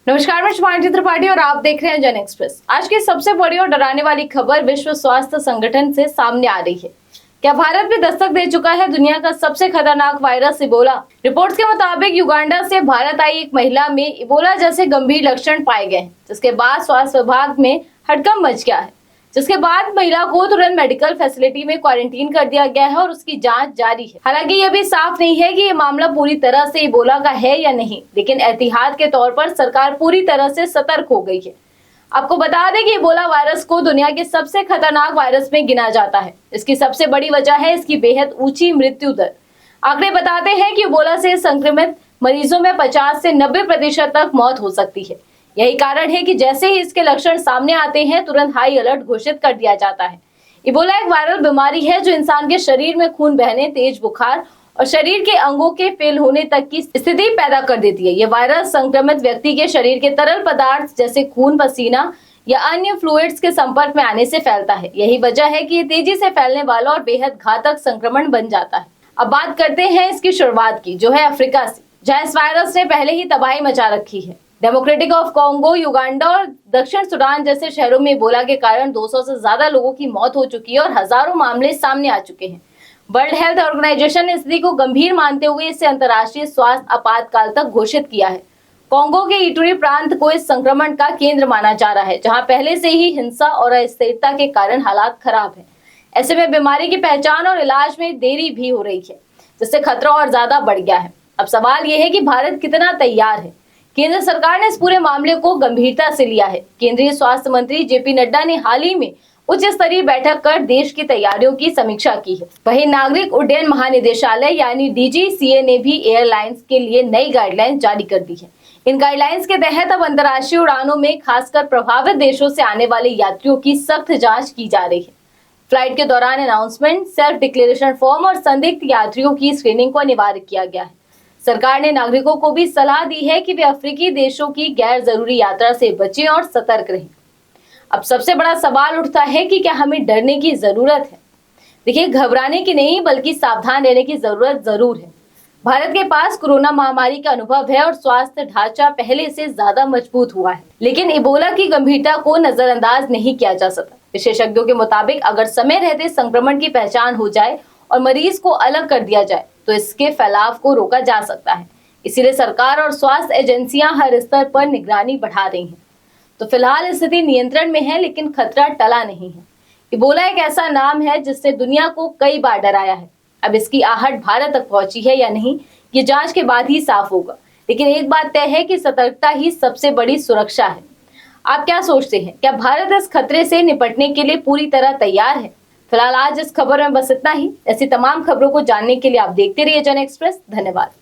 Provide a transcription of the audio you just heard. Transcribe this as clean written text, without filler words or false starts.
नमस्कार, मैं शुभांगी त्रिपाठी और आप देख रहे हैं जन एक्सप्रेस। आज की सबसे बड़ी और डराने वाली खबर विश्व स्वास्थ्य संगठन से सामने आ रही है। क्या भारत में दस्तक दे चुका है दुनिया का सबसे खतरनाक वायरस इबोला? रिपोर्ट्स के मुताबिक युगांडा से भारत आई एक महिला में इबोला जैसे गंभीर लक्षण पाए गए हैं, जिसके बाद स्वास्थ्य विभाग में हड़कंप मच गया है। जिसके बाद महिला को तुरंत मेडिकल फैसिलिटी में क्वारंटीन कर दिया गया है और उसकी जांच जारी है। हालांकि यह भी साफ नहीं है कि ये मामला पूरी तरह से इबोला का है या नहीं, लेकिन एहतियात के तौर पर सरकार पूरी तरह से सतर्क हो गई है। आपको बता दें कि इबोला वायरस को दुनिया के सबसे खतरनाक वायरस में गिना जाता है। इसकी सबसे बड़ी वजह है इसकी बेहद ऊंची मृत्यु दर। आंकड़े बताते हैं कि इबोला से संक्रमित मरीजों में 50 से 90% तक मौत हो सकती है। यही कारण है कि जैसे ही इसके लक्षण सामने आते हैं, तुरंत हाई अलर्ट घोषित कर दिया जाता है। इबोला एक वायरल बीमारी है जो इंसान के शरीर में खून बहने, तेज बुखार और शरीर के अंगों के फेल होने तक की स्थिति पैदा कर देती है। ये वायरस संक्रमित व्यक्ति के शरीर के तरल पदार्थ जैसे खून, पसीना या अन्य फ्लूइड्स के संपर्क में आने से फैलता है। यही वजह है कि ये तेजी से फैलने वाला और बेहद घातक संक्रमण बन जाता है। अब बात करते हैं इसकी शुरुआत की, जो है अफ्रीका से, जहाँ इस वायरस ने पहले ही तबाही मचा रखी है। डेमोक्रेटिक ऑफ कॉन्गो, युगांडा और दक्षिण सूडान जैसे शहरों में इबोला के कारण 200 से ज्यादा लोगों की मौत हो चुकी है और हजारों मामले सामने आ चुके हैं। वर्ल्ड हेल्थ ऑर्गेनाइजेशन ने स्थिति को गंभीर मानते हुए इसे अंतर्राष्ट्रीय स्वास्थ्य आपातकाल तक घोषित किया है। कॉन्गो के इटूरी प्रांत को इस संक्रमण का केंद्र माना जा रहा है, जहां पहले से ही हिंसा और अस्थिरता के कारण हालात खराब है। ऐसे में बीमारी की पहचान और इलाज में देरी भी हो रही है, जिससे खतरा और ज्यादा बढ़ गया है। अब सवाल यह है कि भारत कितना तैयार है। केंद्र सरकार ने इस पूरे मामले को गंभीरता से लिया है। केंद्रीय स्वास्थ्य मंत्री जेपी नड्डा ने हाल ही में उच्च स्तरीय बैठक कर देश की तैयारियों की समीक्षा की है। वहीं नागरिक उड्डयन महानिदेशालय यानी डीजीसीए ने भी एयरलाइंस के लिए नई गाइडलाइंस जारी कर दी है। इन गाइडलाइंस के तहत अब अंतर्राष्ट्रीय उड़ानों में खासकर प्रभावित देशों से आने वाले यात्रियों की सख्त जाँच की जा रही है। फ्लाइट के दौरान अनाउंसमेंट, सेल्फ डिक्लेरेशन फॉर्म और संदिग्ध यात्रियों की स्क्रीनिंग को अनिवार्य किया गया है। सरकार ने नागरिकों को भी सलाह दी है कि वे अफ्रीकी देशों की गैर जरूरी यात्रा से बचें और सतर्क रहें। अब सबसे बड़ा सवाल उठता है कि क्या हमें डरने की जरूरत है? देखिए, घबराने की नहीं बल्कि सावधान रहने की जरूरत जरूर है। भारत के पास कोरोना महामारी का अनुभव है और स्वास्थ्य ढांचा पहले से ज्यादा मजबूत हुआ है, लेकिन इबोला की गंभीरता को नजरअंदाज नहीं किया जा सकता। विशेषज्ञों के मुताबिक अगर समय रहते संक्रमण की पहचान हो जाए और मरीज को अलग कर दिया जाए तो इसके फैलाव को रोका जा सकता है। इसीलिए सरकार और स्वास्थ्य एजेंसियां हर स्तर पर निगरानी बढ़ा रही हैं। तो फिलहाल स्थिति नियंत्रण में है, लेकिन खतरा टला नहीं है। इबोला एक ऐसा नाम है जिसने दुनिया को कई बार डराया है। अब इसकी आहट भारत तक पहुंची है या नहीं, ये जांच के बाद ही साफ होगा। लेकिन एक बात तय है कि सतर्कता ही सबसे बड़ी सुरक्षा है। आप क्या सोचते हैं? क्या भारत इस खतरे से निपटने के लिए पूरी तरह तैयार है? फिलहाल आज इस खबर में बस इतना ही। ऐसी तमाम खबरों को जानने के लिए आप देखते रहिए जन एक्सप्रेस। धन्यवाद।